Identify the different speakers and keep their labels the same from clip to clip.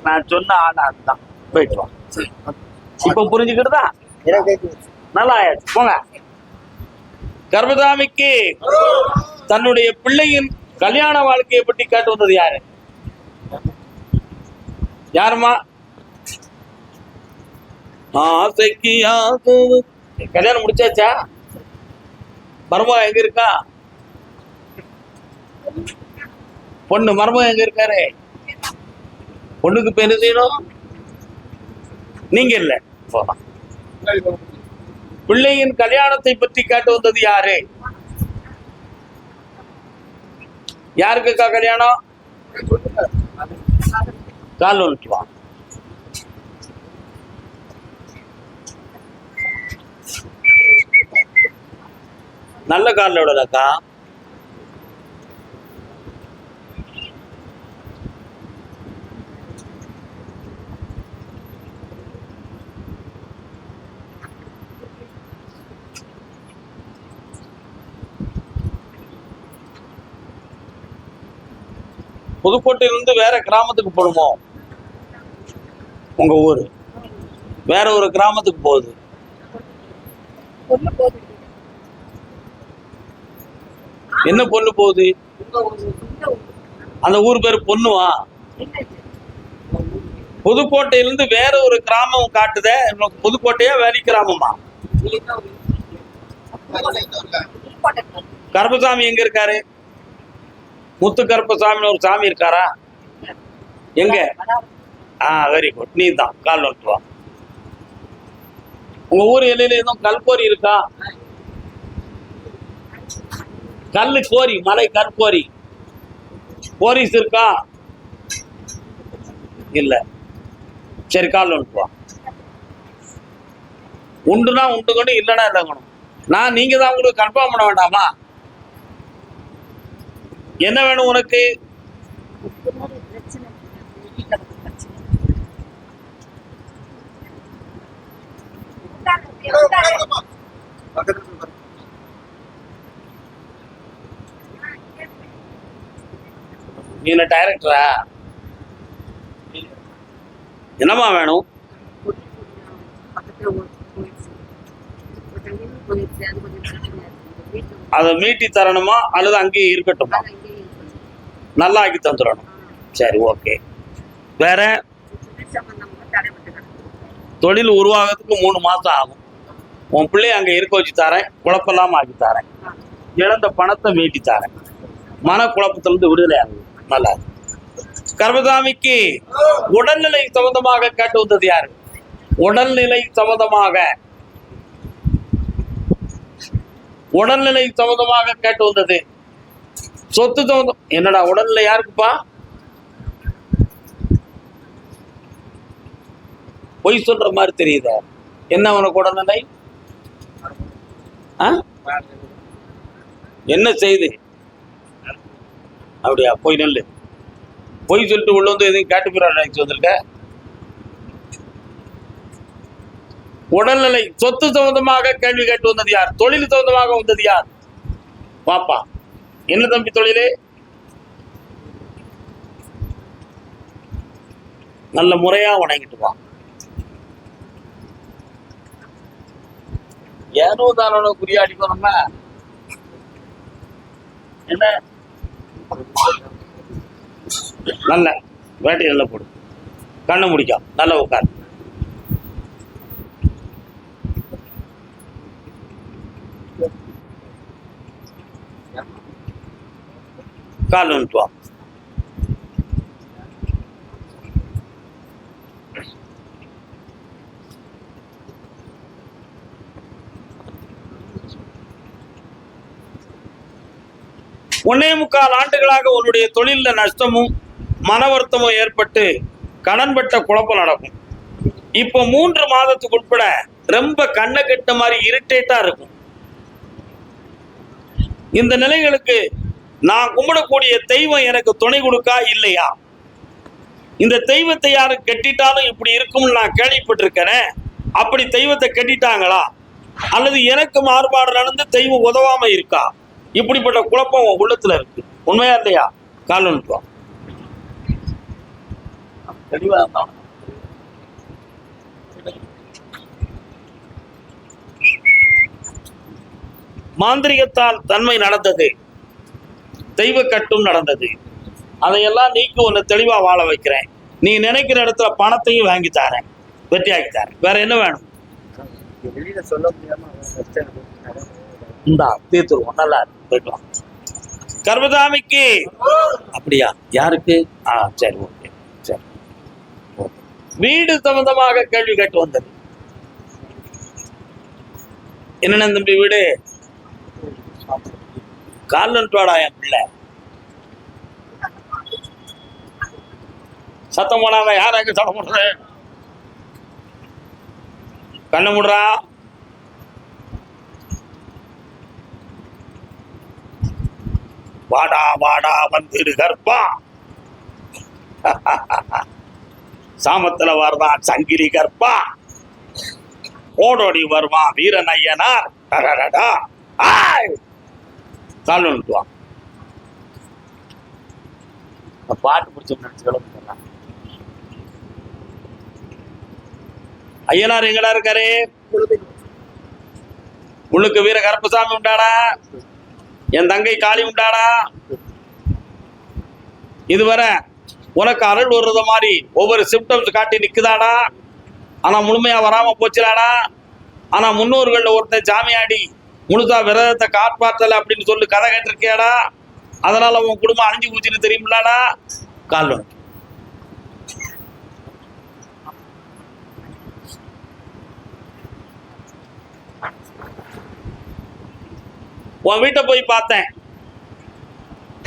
Speaker 1: நான் சொன்ன ஆள் அதுதான். போயிட்டு வா. இப்ப புரிஞ்சுக்கிட்டுதா? நல்லா ஆயாச்சு. போங்க. கர்மதாமிக்கு தன்னுடைய பிள்ளையின் கல்யாண வாழ்க்கையை பற்றி கேட்டு வந்தது யாரு? யாருமா? ஆசைக்கு கல்யாணம் முடிச்சாச்சா? மருமக எங்க இருக்கா? பொண்ணு மருமக எங்க இருக்காரு? பொண்ணுக்கு பேரு செய்யணும். நீங்க இல்ல. போலாம். பிள்ளையின் கல்யாணத்தை பற்றி கேட்டு வந்தது யாரு? யாருக்குக்கா கல்யாணம்? கால் வந்துட்டு நல்ல காலில் விடலக்கா. புதுக்கோட்டையிலிருந்து வேற கிராமத்துக்கு போடுமோ? உங்க ஊரு வேற ஒரு கிராமத்துக்கு போகுது. என்ன பொண்ணு போகுது? அந்த ஊர் பேரு பொண்ணுவா? புதுக்கோட்டையிலிருந்து வேற ஒரு கிராமம் காட்டுத. புதுக்கோட்டையா வேலி கிராமமா? கருப்பசாமி எங்க இருக்காரு? முத்து கருப்பசாமின்னு ஒரு சாமி இருக்காரா? எங்க? Very good. நீ தான் கால் வந்துட்டு வா. உங்க ஊர் எல்லையில எதுவும் கல்கோரி இருக்கா? கல்லு கோரி, மலை கற்கோரி கோரிஸ் இருக்கா? இல்ல. சரி, கால் வந்துட்டு வா. உண்டுனா உண்டுக்கணும், இல்லைன்னா இல்லைங்கணும். நான் நீங்க தான் உங்களுக்கு கன்ஃபார்ம் பண்ண வேண்டாமா? என்ன வேணும் உனக்கு? நீ என்ன டைரக்டரா? என்னமா வேணும்? அதை மீட்டி தரணுமா அல்லது அங்கேயே இருக்கட்டுமா? நல்லா ஆக்கி தந்துடணும். சரி, ஓகே. வேற? தொழில் உருவாகிறதுக்கு 3 மாசம் ஆகும். உன் பிள்ளைய அங்க இருக்க வச்சு தரேன். குழப்பம் ஆக்கி தரேன். இழந்த பணத்தை மீட்டி தரேன். மன குழப்பத்திலிருந்து விடுதலை ஆகும். நல்லா. கர்மசாமிக்கு உடல்நிலை சம்பந்தமாக கேட்டு வந்தது யாரு? உடல்நிலை சம்பந்தமாக கேட்டு வந்தது. சொத்து சம்பந்தம். என்னடா உடல்நிலை யாருக்குப்பா? பொய் சொல்ற மாதிரி தெரியுத. என்ன உனக்கு உடல்நிலை? என்ன செய்து? அப்படியா? போய் நெல்லு. பொய் சொல்லிட்டு உள்ள வந்து எதையும் கேட்டு போயிடாச்சு வந்திருக்க. உடல்நிலை சொத்து சம்பந்தமாக கேள்வி கேட்டு வந்தது யார்? தொழில் சம்பந்தமாக வந்தது யார்? பாப்பா. என்ன தம்பி தொழிலே? நல்ல முறையா வணங்கிட்டு வா. ஏனோ தானோ குறியாடிக்கோ. நம்ம என்ன நல்ல வேட்டை நல்ல போடு. கண்ணை முடிக்கும். நல்ல உட்கார். கால் வந்துட்டு வா. ஒன்னே 3/4 ஆண்டுகளாக உன்னுடைய தொழில நஷ்டமும் மன வருத்தமும் ஏற்பட்டு கடன்பட்ட குழப்பம் நடக்கும். இப்போ 3 மாதத்துக்கு உட்பட ரொம்ப கண்ணை கட்ட மாதிரி இரிட்டேட்டா இருக்கும். இந்த நிலைகளுக்கு நான் கும்பிடக்கூடிய தெய்வம் எனக்கு துணை கொடுக்கா இல்லையா? இந்த தெய்வத்தை யாரு கட்டிட்டாலும் இப்படி இருக்கும்னு நான் கேள்விப்பட்டிருக்கிறேன். அப்படி தெய்வத்தை கட்டிட்டாங்களா அல்லது எனக்கு மாறுபாடு நடந்து தெய்வம் உதவாம இருக்கா? இப்படிப்பட்ட குழப்பம் உன் உள்ளத்துல இருக்கு, உண்மையா இல்லையா? கால் நிட்டுவான் தெளிவா இருந்தான். மாந்திரிகத்தால் தன்மை நடந்தது, தெய்வ கட்டும் நடந்தது. அதையெல்லாம் நீக்கி ஒன்னு தெளிவா வாழ வைக்கிறேன். நீ நினைக்கிற இடத்துல பணத்தையும் வாங்கி தரேன், வெற்றியாக்கி தரேன். வேற என்ன வேணும்?
Speaker 2: வெளியில சொல்ல முடியாம
Speaker 1: இந்தா தீர்த்துருவோம். நல்லா போயிட்டு கர்மதாமிக்கு. அப்படியா? யாருக்கு? சரி, ஓகே, சரி. வீடு சம்பந்தமாக கேள்வி கேட்டு வந்தது. என்னென்ன தம்பி வீடு? கால்வாடா என் பிள்ளை. சத்தம் போடாத. யாராக்கு சத்தம் போடுற? கண்ணு முடுறா. வாடா வாடா வந்திரு கற்பா. சாமத்துல வருவான் சங்கிலி கற்பா, ஓடோடி வருவான் வீரன் ஐயனார். கால் நிட்டுவான். பாட்டு பிடிச்ச நினைச்சு ஐயனார் எங்கடா இருக்காரு? உள்ளுக்கு வீர கருப்பசாமி உண்டாடா, என் தங்கை காளி உண்டாடா. இதுவரை உனக்கு அருள் வருத மாதிரி ஒவ்வொரு சிம்டம்ஸ் காட்டி நிக்குதாடா. ஆனா முழுமையா வராம போச்சுடாடா. ஆனா முன்னோர்கள்ல ஒருத்தன் சாமியாடி முழுதா விரதத்தை காப்பாற்றல அப்படின்னு சொல்லி கதை கேட்டிருக்கியாடா. அதனால உன் குடும்பம் அழிஞ்சு போச்சுன்னு தெரியுமில்லாடா. கால் உன் வீட்டை போய் பார்த்தேன்.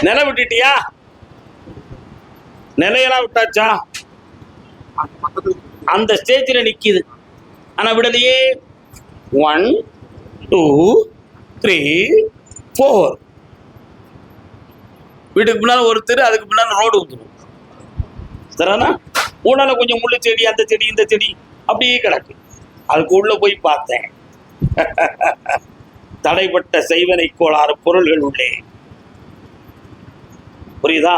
Speaker 1: நிலை விட்டுட்டியா? நிலையெல்லாம் விட்டாச்சா? அந்த ஸ்டேஜில் நிக்குது, ஆனா விடலையே. 1 2 3 4. வீட்டுக்கு பின்னால ஒரு தெரு, அதுக்கு பின்னால ரோடு வந்துடும். சரிண்ணா? ஊனால கொஞ்சம் முள்ளு செடி, அந்த செடி இந்த செடி அப்படியே கிடக்கு. அதுக்கு உள்ள போய் பார்த்தேன். தடைப்பட்ட செய்வனை கோளாறு பொருள்கள் உள்ளே. புரியுதா?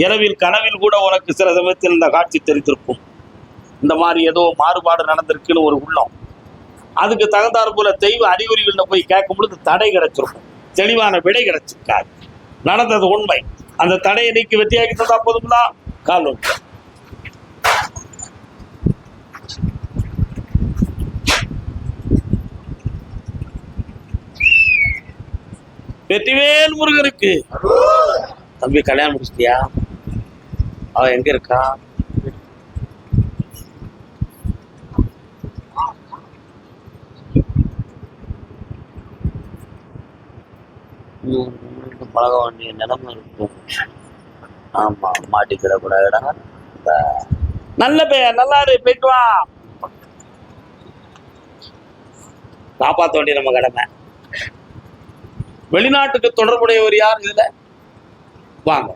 Speaker 1: இரவில் கனவில் கூட உனக்கு சில சமயத்தில் இந்த காட்சி தெரிந்திருக்கும். இந்த மாதிரி ஏதோ மாறுபாடு நடந்திருக்குன்னு ஒரு உள்ளம். அதுக்கு தகுந்தாறு போல தெய்வ அறிகுறிகள்ல போய் கேட்கும் பொழுது தடை கிடைச்சிருக்கும், தெளிவான விடை கிடைச்சிருக்காது. நடந்தது உண்மை. அந்த தடையை நீக்கி வெற்றியாக்கி தந்தா போதும்னா கால் வெற்றிவேல் முருகருக்கு. தம்பி கல்யாணம் முடிச்சிட்டியா? அவ எங்க இருக்கா? பழக வேண்டிய நிலைமை இருக்கும். ஆமா, மாட்டிக்கிட கூடாதுடா. நல்ல பையன், நல்லா இரு, போயிட்டு வா. காப்பாற்ற வேண்டிய நம்ம கடமை. வெளிநாட்டுக்கு தொடர்புடையவர் யார் இதுல? வாங்க.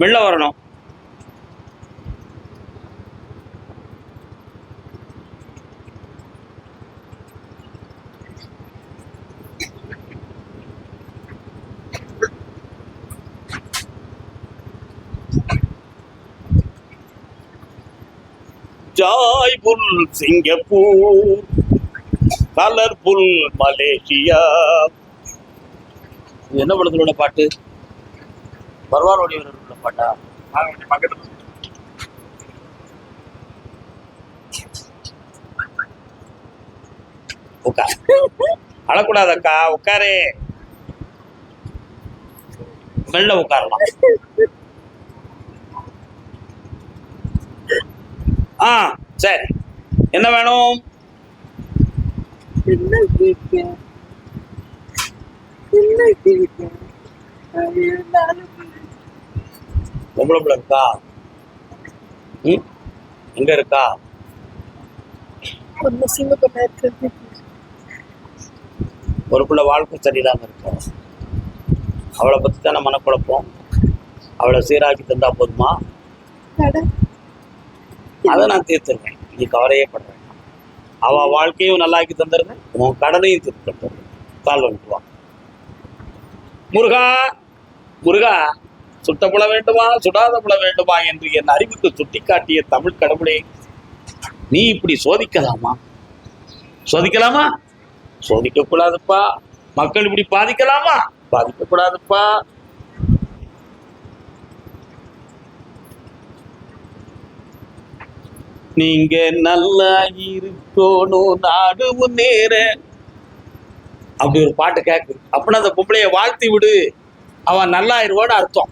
Speaker 1: வெளில வரணும். ஜாய்புல் சிங்கப்பூர், கலர்புல் மலேசியா. என்ன படத்துல பாட்டு? பர்வாரோடைய உள்ள பாட்டா? உட்கார், அழக்கூடாதக்கா, உட்காரு. மெல்ல உட்காரலாம். சரி, என்ன வேணும்? பொம்பளை பிள்ளை இருக்கா? எங்க இருக்கா? ஒரு பிள்ளை வாழ்க்கை சரியில்லாம இருக்கா. அவளை பத்தி தானே மனக்குழப்பம். அவளை சீராக்கி தந்தா போதுமா? அதை நான் தீர்த்துருவேன், நீ கவலையே படுறேன். அவ வாழ்க்கையும் நல்லாக்கி தந்துருங்க, உன் கடனையும் திருத்தம். கால் வந்துட்டு வா. முருகா முருகா, சுட்ட புல வேண்டுமா சுடாத புல வேண்டுமா என்று என் அறிவுக்கு சுட்டிக்காட்டிய தமிழ் கடவுளே, நீ இப்படி சோதிக்கலாமா? சோதிக்கலாமா? சோதிக்க கூடாதுப்பா. மக்கள் இப்படி பாதிக்கலாமா? பாதிக்க கூடாதுப்பா. நீங்க நல்லா இருக்கணும் நாடு முன்னேற, அப்படி ஒரு பாட்டு கேக்கு. அப்படின்னா அந்த பொம்பளைய வாழ்த்தி விடு, அவன் நல்லா இருவான்னு அர்த்தம்.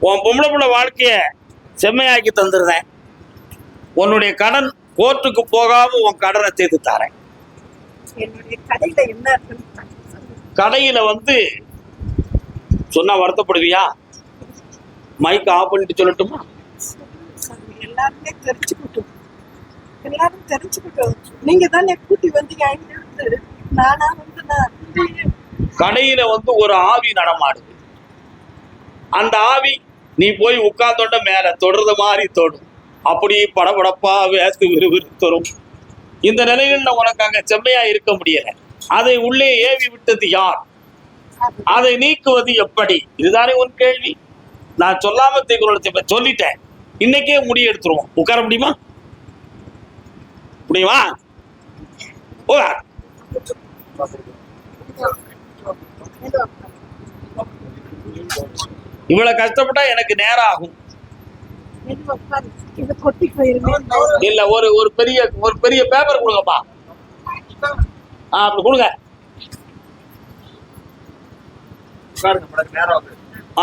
Speaker 1: உன் பொம்பளை புள்ள வாழ்க்கைய செம்மையாக்கி தந்துருந்தேன். உன்னுடைய கடன் கோர்ட்டுக்கு போகாம உன் கடனை தீர்த்து தாரேன். கடையில வந்து சொன்னா வருத்தப்படுவியா? மைக் ஆஃப் பண்ணிட்டு சொல்லட்டுமா?
Speaker 3: எல்லாருமே தெரிஞ்சுக்கிட்டோம், எல்லாரும் தெரிஞ்சுக்கிட்டோம். நீங்க தானே கூட்டி வந்தீங்க. நானா வந்து
Speaker 1: கடையில வந்து ஒரு ஆவி நடமாடுது. அந்த ஆவி நீ போய் உட்கார்ந்தோட மேல தொடர்ற மாதிரி தொடும். அப்படி படபடப்பா வேஸ்து விறுவிறு தரும். இந்த நிலையில் உனக்கு அங்க செம்மையா இருக்க முடியல. அதை உள்ளே ஏவி விட்டது யார்? அதை நீக்குவது எப்படி? இதுதானே உன் கேள்வி. நான் சொல்லாம தீக்குறத சொல்லிட்டேன். இன்னைக்கே முடிவு எடுத்துருவோம். உட்கார முடியுமா? முடியுமா? இவ்வளவு கஷ்டப்பட்டா எனக்கு நேரம் ஆகும். இல்ல ஒரு பெரிய பேப்பர் கொடுங்கப்பா. அப்படி கொடுங்க.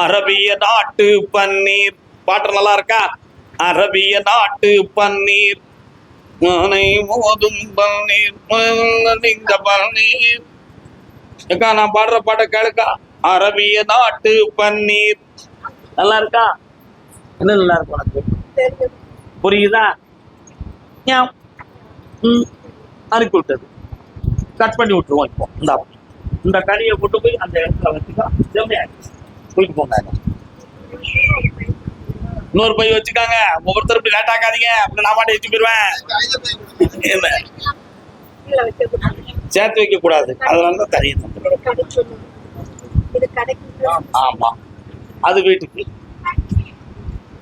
Speaker 1: அரபிய நாட்டு பன்னீர் பாட்டு நல்லா இருக்கா? அரபிய நாட்டு பன்னீர் மோதும் பன்னீர் பன்னீர். ஏக்கா நான் பாடுற பாட்டை கேளுக்கா. அரபிய நாட்டு பன்னீர் நல்லா இருக்கா? என்ன நல்லா இருக்கும் உனக்கு? புரியுதா? அனுப்பி விட்டது. கட் பண்ணி விட்டுருவோம். இப்போ இந்த கனியை கொண்டு போய் அந்த இடத்துல வச்சுக்கா. போயிட்டு போங்க. இன்னொரு பை வச்சுக்காங்க. ஒவ்வொருத்தர் இப்படி லேட் ஆக்காதீங்க. அப்படி நான் மாட்டே வச்சு போயிருவேன். சேர்த்து வைக்க கூடாது. அதனாலதான் தனியை தந்துடும். ஆமா, அது வீட்டுக்கு.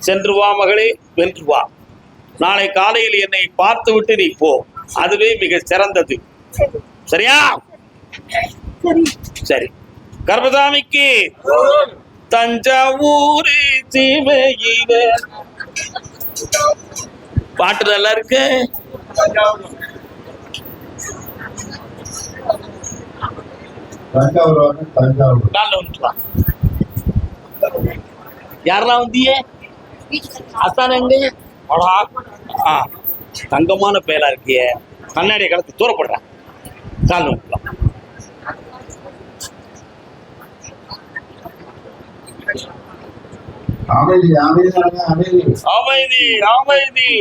Speaker 1: சென்று வா மகளே, வென்று வா. நாளை காலையில் என்னை பார்த்து விட்டு நீ போ. அதுவே மிக சிறந்தது. சரியா? சரி. கர்மசாமிக்கு தஞ்சாவூர் சீமையில பாட்டு நல்லா இருக்கு. யாரெல்லாம் வந்தியே? அசான எங்க? தங்கமான பேரா இருக்கிய. கண்ணாடிய கலத்து தூரப்படுறேன். கால் வந்துக்கலாம்.
Speaker 2: அமைதி அமைதி
Speaker 1: அமைதி அமைதி.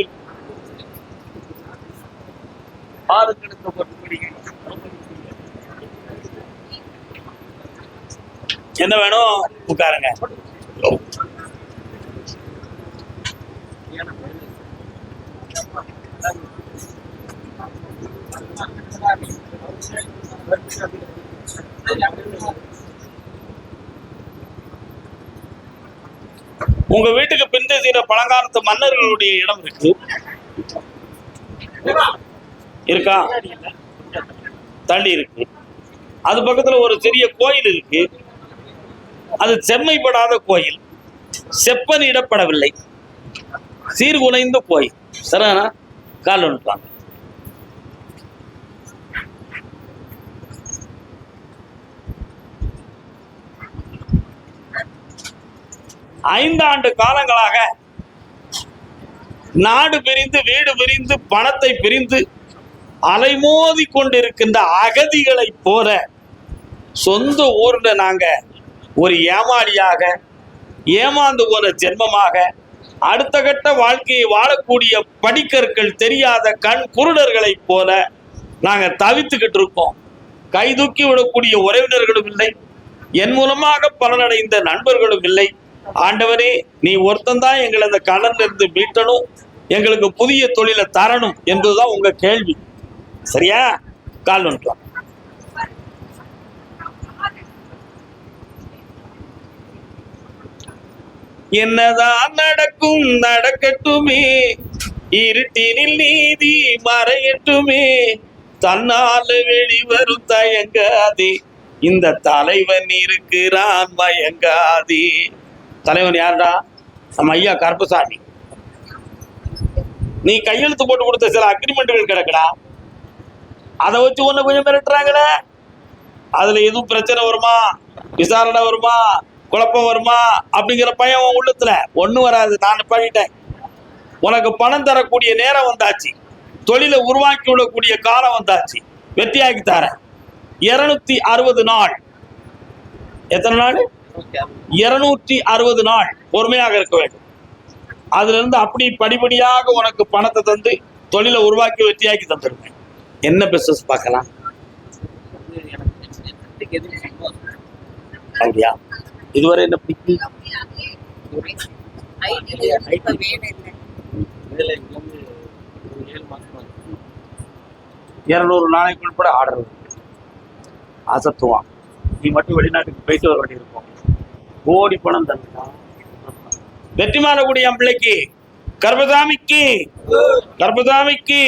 Speaker 1: என்ன வேணும்? உட்காருங்க. உங்க வீட்டுக்கு பின்தேசிய பழங்காலத்து மன்னர்களுடைய இடம் இருக்கு. இருக்கா? தள்ளி இருக்கு. அது பக்கத்துல ஒரு சிறிய கோயில் இருக்கு. அது செம்மைப்படாத கோயில், செப்பனிடப்படவில்லை, சீர்குலைந்த கோயில். சரியான கால் வந்துட்டாங்க. ஐந்தாண்டு காலங்களாக நாடு பிரிந்து வீடு பிரிந்து பணத்தை பிரிந்து அலைமோதி கொண்டிருக்கின்ற அகதிகளை போல சொந்த ஊர்ல நாங்க ஒரு ஏமாளியாக, ஏமாந்து போன ஜென்மமாக, அடுத்த கட்ட வாழ்க்கையை வாழக்கூடிய படிக்கற்கள் தெரியாத கண் குருடர்களை போல நாங்க தவித்துக்கிட்டு இருக்கோம். கை தூக்கி விடக்கூடிய உறவினர்களும் இல்லை, என் மூலமாக பலனடைந்த நண்பர்களும் இல்லை. ஆண்டவரே, நீ ஒருத்தந்தான் எங்களை அந்த கடன்ல இருந்து மீட்டணும், எங்களுக்கு புதிய தொழிலை தரணும் என்பதுதான் உங்க கேள்வி. சரியா? கால் வந்துட்டோம். என்னதான் நடக்கும் நடக்கட்டுமே, இருட்டினில் நீதி மறையட்டுமே, தன்னால வெளிவரும் தயங்காதே, இந்த தலைவன் இருக்கிறான் மயங்காதே. தலைவன் யாருடா? நம்ம ஐயா கருப்பசாமி. நீ கையெழுத்து போட்டு கொடுத்த சில அக்ரிமெண்ட்டுகள் கிடக்குடா, அதை வச்சு ஒண்ணு கொஞ்சம் மிரட்டுறாங்கடா. அதுல எதுவும் பிரச்சனை வருமா, விசாரணை வருமா, குழப்பம் வருமா அப்படிங்கிற பயம் உன் உள்ளத்துல ஒண்ணு வராது. நான் பண்ணிட்டேன். உனக்கு பணம் தரக்கூடிய நேரம் வந்தாச்சு, தொழிலை உருவாக்கி விடக்கூடிய காலம் வந்தாச்சு. வெற்றியாக்கி தரேன். 260 நாள். எத்தனை நாள்? 260 நாள் பொறுமையாக இருக்க வேண்டும். அதுல இருந்து அப்படி படிப்படியாக உனக்கு பணத்தை தந்து தொழிலை உருவாக்கி வெற்றியாக்கி தந்துருவேன். என்ன பிசினஸ் பார்க்கலாம்? அப்படியா? இதுவரை என்ன பிடிக்கும்? 200 நாளைக்குள் கூட ஆர்டர் அசத்துவான். நீ மட்டும் வெளிநாட்டுக்கு போயிட்டு வர வேண்டி இருக்கும். கோடி பணம் தந்தா வெற்றி மாறக்கூடிய என் பிள்ளைக்கு, கர்பசாமிக்கு, கர்பசாமிக்கு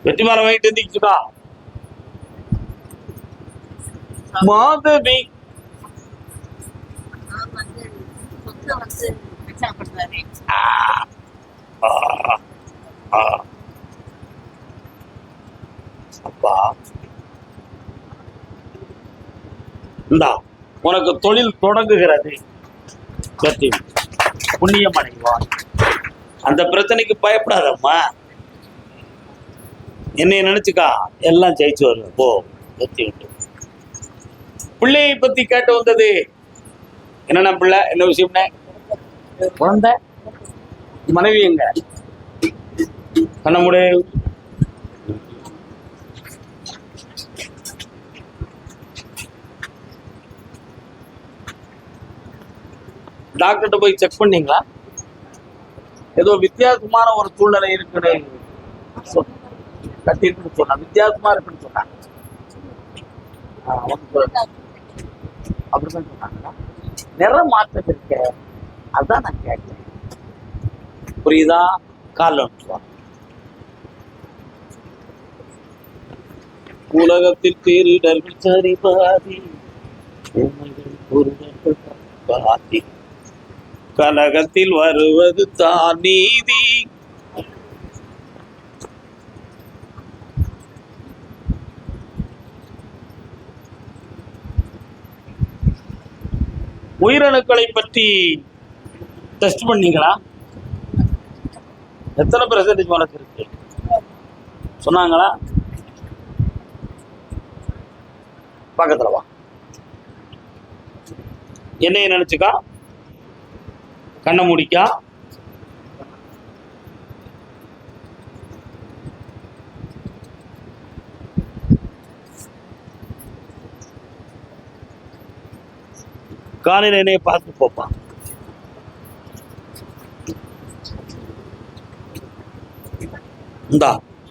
Speaker 1: வெற்றி மாலை வாங்கிட்டு இருந்துச்சுக்கா. மாதவி அப்பா, இந்தா உனக்கு தொழில் தொடங்குகிறது. வெற்றி புண்ணியம் அடைவான். அந்த பிரச்சனைக்கு பயப்படாதம்மா. என்னை நினைச்சுக்கா, எல்லாம் ஜெயிச்சு வருவேன். போ, வெற்றி விட்டு. பிள்ளையை பத்தி கேட்டு வந்தது என்னென்ன பிள்ளை, என்ன விஷயம்னே? குழந்தை, மனைவி எங்க? நம்முடைய டாக்டர்கிட்ட போய் செக் பண்ணீங்களா? ஏதோ வித்தியாசமான ஒரு சூழ்நிலை இருக்குன்னு கட்டிருக்குன்னு சொன்னா, வித்தியாசமா இருக்குன்னு சொன்னாங்க. அப்படிதான் சொன்னாங்களா? நிற மாற்றம் இருக்க, அதான் நான் கேட்டேன். புரியுதா? கால உலகத்தில் பேரிடர்கள் சரிபாதி, பாதி, கலகத்தில் வருவது தான் நீதி. உயிரணுக்களை பற்றி டெஸ்ட் பண்ணீங்களா? எத்தனை பெர்சன்டேஜ் உனக்கு இருக்கு சொன்னாங்களா? பக்கத்துல வா. என்னைய நினைச்சுக்கா, கண்ணை முடிக்கா. காலையில் என்னைய பார்த்து போப்பான். இந்தா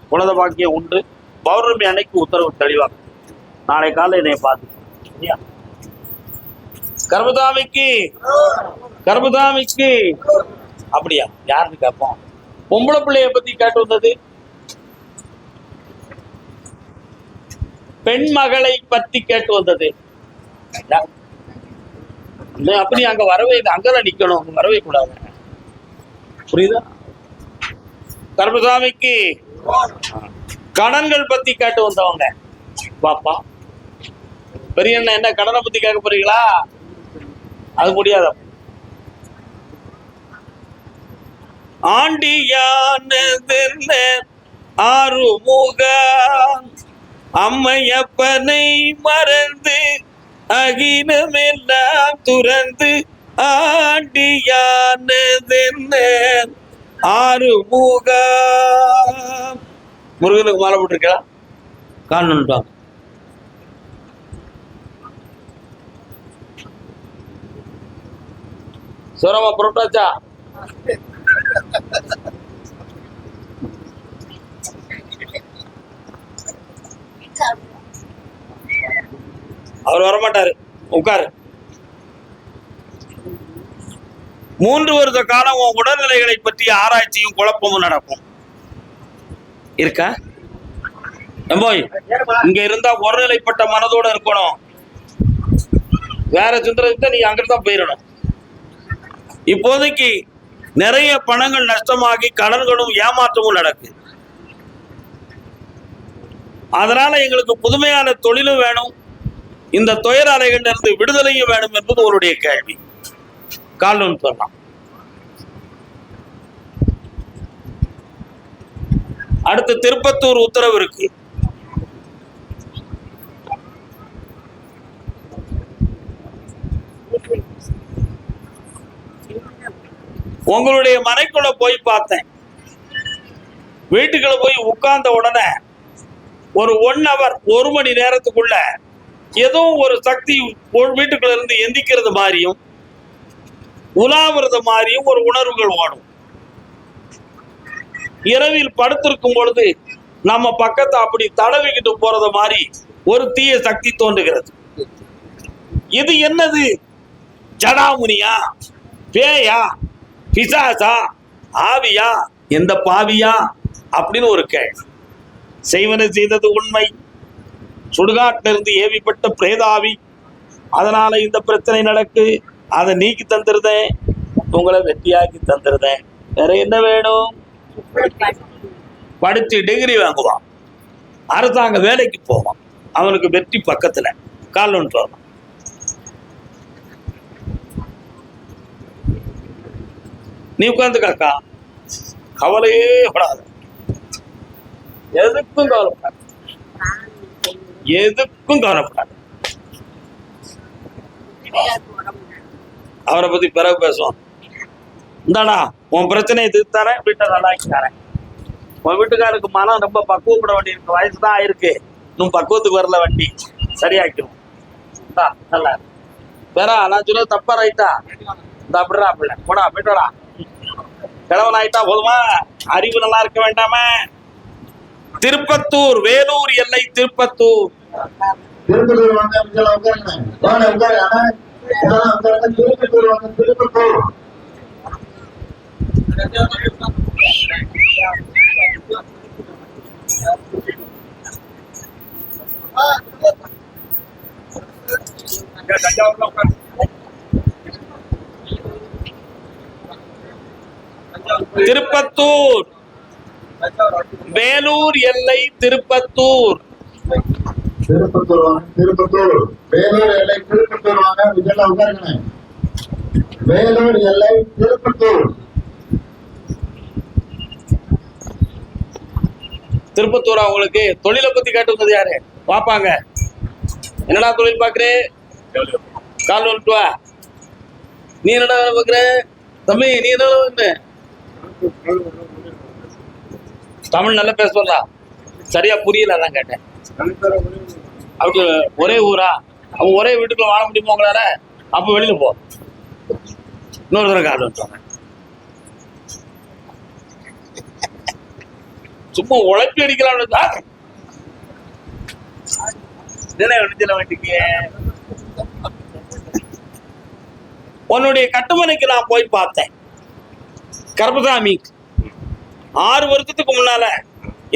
Speaker 1: குழந்தை பாக்கியம் உண்டு. பௌர்ணமி அன்னைக்கு உத்தரவு தெளிவாங்க. நாளை காலை என்னைய பார்த்து. கர்பதாமிக்கு, கர்பதாமிக்கு. அப்படியா? யாருன்னு கேட்போம். பொம்பளை பிள்ளைய பத்தி கேட்டு வந்தது. பெண் மகளை பத்தி கேட்டு வந்தது. அப்படி அங்க வரவே இல்லை, அங்கதான் நிக்கணும், வரவே கூடாது. புரியுதா? கர்பசாமிக்கு கடன்கள் பத்தி கேட்டு வந்தவங்க. பாப்பா பெரிய அண்ணன், என்ன கடனை பத்தி கேட்க போறீங்களா? அது முடியாத. ஆண்டியான ஆறுமுக அம்மையப்பனை மறந்து அகிலமெல்லாம் துறந்து ஆண்டியானதென்ன ஆறுமுக. முருகனுக்கு மாலை போட்டிருக்கா? காணணும்ட்டாங்க. சுரமா புரட்டாச்சா? அவர் வரமாட்டாரு, உட்காரு. 3 வருட காலம் உன் உடல்நிலைகளை பற்றிய ஆராய்ச்சியும் குழப்பமும் நடக்கும். இருக்கா? போய் இங்க இருந்தா ஒருநிலைப்பட்ட மனதோட இருக்கணும். வேற சிந்தனை நீ அங்கிட்டு தான் போயிடணும். இப்போதைக்கு நிறைய பணங்கள் நஷ்டமாகி கடன்களும் ஏமாற்றமும் நடக்கு. அதனால எங்களுக்கு புதுமையான தொழிலும் வேணும், இந்த துயர அலைகள் இருந்து விடுதலையும் வேணும் என்பது அவருடைய கேள்வி. கால்வன் சொல்லலாம். அடுத்து திருப்பத்தூர் உத்தரவு இருக்கு. உங்களுடைய மனைக்குள்ள போய் பார்த்தேன். வீட்டுக்குள்ள போய் உட்கார்ந்த உடனே ஒரு 1 hour 1 மணி நேரத்துக்குள்ள ஏதோ ஒரு சக்தி வீட்டுக்குள்ள இருந்து எந்திக்கிறது மாதிரியும் உலாவுறது மாதிரியும் ஒரு உணர்வுகள் ஓடும். இரவில் படுத்திருக்கும் பொழுது நம்ம பக்கத்தை அப்படி தடவிக்கிட்டு போறது மாதிரி ஒரு தீய சக்தி தோன்றுகிறது. இது என்னது? ஜடாமுனியா, பேயா, பிசாசா, ஆவியா, எந்த பாவியா அப்படின்னு ஒரு கேள்வி. செய்வன செய்தது உண்மை, சுடுகாட்டிலிருந்து ஏவிப்பட்ட பிரேதாவி, அதனால இந்த பிரச்சனை நடக்கு, அதை நீக்கி தந்துருதேன், உங்களை வெற்றியாக்கி தந்துருதேன். வேற என்ன வேணும்? படிச்சு டிகிரி வாங்குவான், அரசாங்க வேலைக்கு போவான், அவனுக்கு வெற்றி பக்கத்துல. கால் ஒன்று வரணும். நீ உட்கார்ந்து காக்கா, கவலையே படாத, எதுக்கும் கவலைப்படாது, எதுக்கும் கவலைப்படாது. அவரை பத்தி பிறகு பேசுவோம். இந்தாடா உன் பிரச்சனையை தீர்த்தாரேன், வீட்டை நல்லாக்கி தரேன். உன் வீட்டுக்காருக்கு மனம் ரொம்ப பக்குவப்பட வேண்டி இருக்கு, வயசு தான் ஆயிருக்கு, இன்னும் பக்குவத்துக்கு வரல, வண்டி சரியாக்கிடும். நல்லா வேற நான் சொல்ல தப்பா ரைட்டா? இந்த அப்படிடா பிள்ளை போடா, போயிட்டோடா. கிழவன் ஆயிட்டா போதுமா? அறிவு நல்லா இருக்க வேண்டாமே? திருப்பத்தூர், வேலூர் எல்லை திருப்பத்தூர்.
Speaker 2: திருப்பத்தூர் வாங்க, உட்காருங்க. திருப்பத்தூர் வாங்க, திருப்பத்தூர்.
Speaker 1: திருப்பத்தூர், வேலூர் எல்லை திருப்பத்தூர்.
Speaker 2: திருப்பத்தூர் வாங்க, திருப்பத்தூர். வேலூர் எல்லை திருப்பத்தூர் வாங்க, இதெல்லாம் உட்காருங்க. வேலூர் எல்லை திருப்பத்தூர்.
Speaker 1: திருப்பத்தூர். அவங்களுக்கு தொழிலை பத்தி கேட்டு வந்தது யாரு? பாப்பாங்க. என்னடா தொழில் பாக்குறே? கால் வந்துட்டு வா. நீ என்னடா பாக்குற தம்பி? நீ என்ன தமிழ் நல்லா பேசுவா? சரியா புரியல, அதான் கேட்டேன். அப்படி ஒரே ஊரா? அவன் ஒரே வீட்டுக்குள்ள வாழ முடியுமா உங்களால? அப்ப வெளியில போ, இன்னொரு தடவை கால் வந்துட்டாங்க. சும்மா உழைப்பி அடிக்கலாம்னு வண்டிக்கு. உன்னுடைய கட்டுமனைக்கு நான் போய் பார்த்தேன். கருப்பசாமி 6 வருஷத்துக்கு முன்னால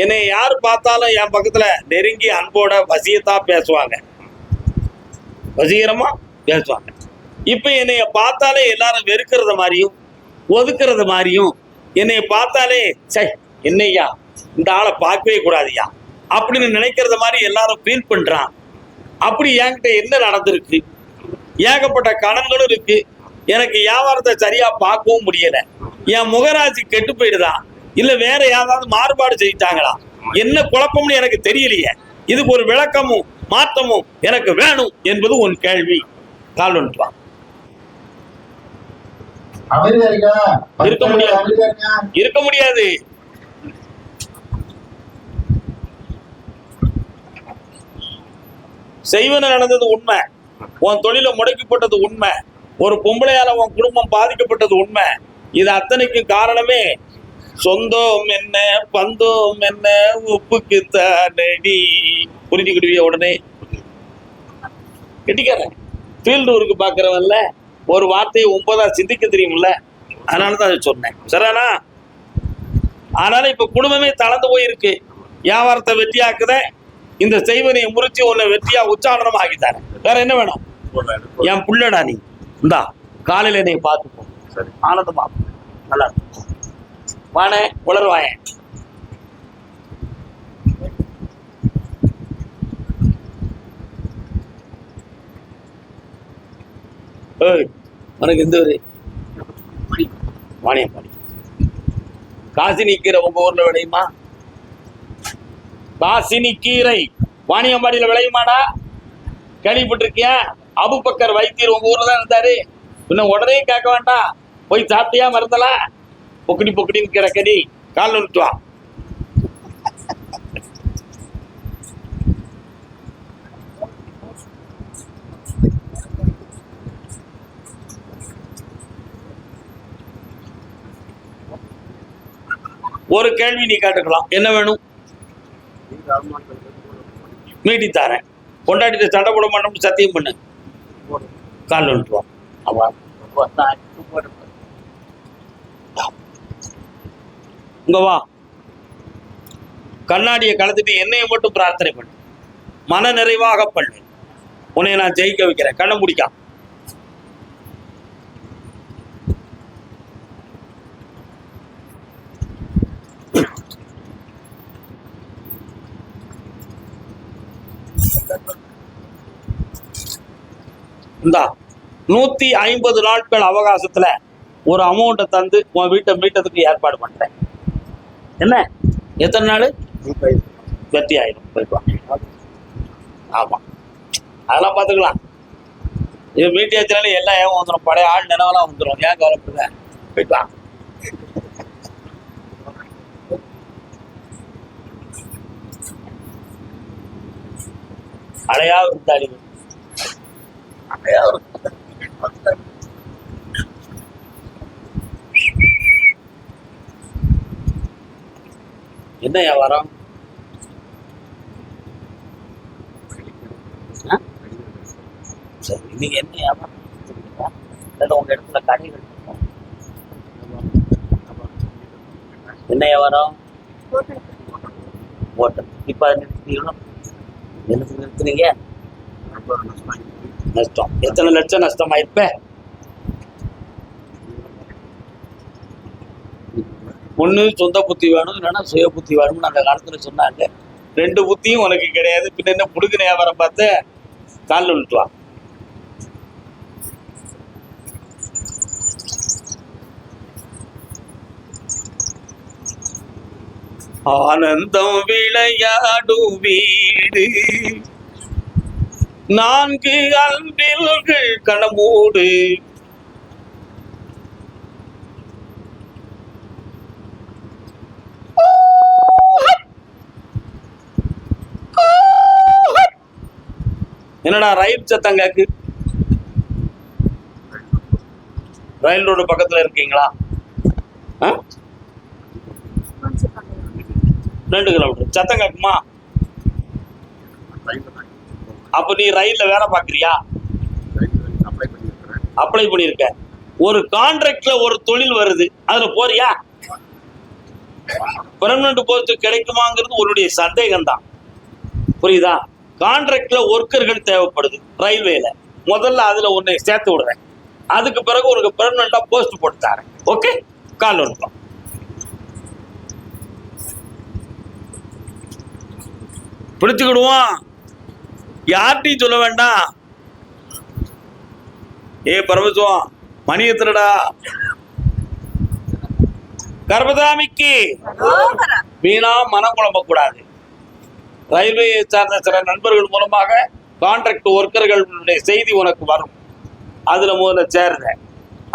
Speaker 1: என்னை யாரு பார்த்தாலும் என் பக்கத்துல நெருங்கி அன்போட வசியத்தா பேசுவாங்க, வசீகரமா பேசுவாங்க. இப்ப என்னைய பார்த்தாலே எல்லாரும் வெறுக்கிறத மாதிரியும் ஒதுக்குறது மாதிரியும், என்னைய பார்த்தாலே சை என்னையா இந்த ஆளை பார்க்கவே கூடாதுயா அப்படின்னு நினைக்கிறத மாதிரி எல்லாரும் ஃபீல் பண்றான். அப்படி என்கிட்ட என்ன நடந்திருக்கு? ஏகப்பட்ட கடன்களும் இருக்கு, எனக்கு வியாபாரத்தை சரியா பார்க்கவும் முடியல. என் முகராசி கெட்டு போயிடுதான், இல்ல வேற யாராவது மாறுபாடு செய்யிட்டாங்களா? என்ன குழப்பம்னு எனக்கு தெரியலையே. இதுக்கு ஒரு விளக்கமும் மாற்றமும் எனக்கு வேணும் என்பது உன் கேள்வி. கால் ஒன்றான். இருக்க முடியாது, இருக்க முடியாது. செய்வன நடந்தது உண்மை, உன் தொழில முடக்கி போட்டது உண்மை. ஒரு பொம்பளையால உன் குடும்பம் பாதிக்கப்பட்டது உண்மை. இது அத்தனைக்கும் காரணமே சொந்தம் என்ன பந்தம் என்ன உப்புக்கு தானடி. புரிஞ்சுக்கிடுவிய உடனே கெட்டிக்காரன் ஃபீல்டு ஒர்க்கு பார்க்குறவன்ல ஒரு வார்த்தையை 9 சிந்திக்க தெரியும்ல, அதனால தான் அதை சொன்னேன். சரிண்ணா? அதனால இப்ப குடும்பமே தளர்ந்து போயிருக்கு. வியாபாரத்தை வெற்றியாக்குத, இந்த செய்வனையை முறிச்சு உன்னை வெற்றியா உச்சாரணமா ஆக்கித்தாரு. வேற என்ன வேணும்? என் புள்ளடா நீ, இந்தா காலையில என்னை பார்த்துப்போம், ஆனந்தமா நல்லா இருக்கும். வானே உளர்வாயன். உனக்கு எந்த ஒரு வாணியம்பாடி காசினி கீரை உங்க ஊர்ல விளையுமா? காசினி கீரை வாணியம்பாடியில விளையுமாடா? கேள்விப்பட்டிருக்கியா? அபுபக்கர் வைத்தியர் உங்க ஊர்ல தான் இருந்தாரு. இன்னும் உடனே கேட்க வேண்டாம், போய் சாப்பிட்டியா மருந்தலாம்? பொக்கடி பொக்கடின்னு கிடக்கடி, கால் நிறுத்துவா. ஒரு கேள்வி நீ கேட்டுக்கலாம், என்ன வேணும்? மீட்டி தாரேன். கொண்டாடிட்டு சண்டை போட மாட்டோம்னு சத்தியம் பண்ணு, கால் நிறுத்துவான். இங்க வா, கண்ணாடியை கலந்துட்டு என்னைய மட்டும் பிரார்த்தனை பண்ணு, மன நிறைவாக பண்ணு. உன்னை நான் ஜெயிக்க வைக்கிறேன். கண்ணை முடிக்கா. இந்தா 150 நாட்கள் அவகாசத்துல ஒரு அமௌண்ட்டை தந்து உன் வீட்டை மீட்டதுக்கு ஏற்பாடு பண்றேன். என்ன எத்தனை நாள்? வெற்றி ஆயிடும். போய்க்குவா. ஆமா, அதெல்லாம் பார்த்துக்கலாம். இது மீட்டியாச்சுனாலே எல்லாம் ஏன் வந்துடும், பழைய ஆள் நினைவெல்லாம் வந்துடும். ஏன் கவலைப்படுற? போய்க்குவா. அடையா விருந்தாளி, அடையா என்ன வியாபாரம்? சரி, நீங்க என்ன வியாபாரம்? உங்க இடத்துல கடைகள் என்ன வியாபாரம்? ஹோட்டல். இப்ப நிறுத்துனீங்க? நஷ்டம். எத்தனை லட்சம் நஷ்டமாயிருப்ப? ஒண்ணு சொந்த புத்தி வேணும், இல்லைன்னா சுய புத்தி வேணும்னு அந்த காலத்துல சொன்னாங்க. 2 புத்தியும் உனக்கு கிடையாது. பின்ன என்ன புடுக்கிற வியாபாரம் பார்த்து காலில் விழுத்துவா. ஆனந்தம் விளையாடும் வீடு, 4 அன்பில்கள் கணமூடு. என்னடா ரயில் சத்தம் கேக்கு? ரயில் ரோடு பக்கத்துல இருக்கீங்களா? 2 கிலோமீட்டர் சத்தம் கேக்குமா? அப்ப நீ ரயில்ல வேலை பாக்குறியா? அப்ளை பண்ணிருக்க. ஒரு கான்ட்ராக்ட்ல ஒரு தொழில் வருது, அதுல போறியா? பெர்மனன்ட் போஸ்ட் கிடைக்குமாங்கிறது உன்னுடைய சந்தேகம் தான். புரியுதா? கான்ட்ராக்ட்ல ஒர்க்கர்கள் தேவைப்படுது ரயில்வேல. முதல்ல அதுல உன்னை சேர்த்து விடுறேன். அதுக்கு பிறகு உனக்கு பெர்மனண்டா போஸ்ட் போட்டு தரேன். ஓகே, கால் வந்துடும். பிடிச்சுக்கிடுவோம், யார்ட்டையும் சொல்ல வேண்டாம். பரமசிவம் மணி எத்தனடா? கர்மதாமிக்கு வீணா மனம் குழம்ப கூடாது. ரயில்வேயை சார்ந்த சில நண்பர்கள் மூலமாக கான்ட்ராக்ட் ஒர்க்கர்களுடைய செய்தி உனக்கு வரும். அதுல முதல்ல சேருத,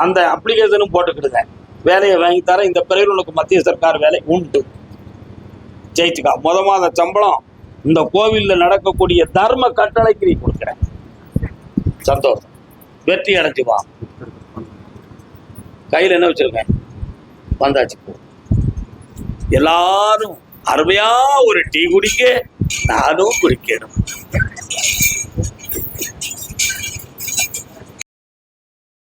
Speaker 1: அந்த அப்ளிகேஷனும் போட்டுக்கிடுத, வேலையை வாங்கி தர. இந்த பிறகு உனக்கு மத்திய சர்க்கார் வேலை உண்டு. ஜெயிச்சுக்கா. மாத சம்பளம் இந்த கோவில்ல நடக்கக்கூடிய தர்ம கட்டளைக்கு நீ கொடுக்குற. சந்தோஷம். வெற்றி அடைஞ்சு வா. கையில் என்ன வச்சிருக்கேன்? வந்தாச்சு போ. எல்லாரும் அருமையா ஒரு டீ குடிக்க, நானும் குடிக்கணும்.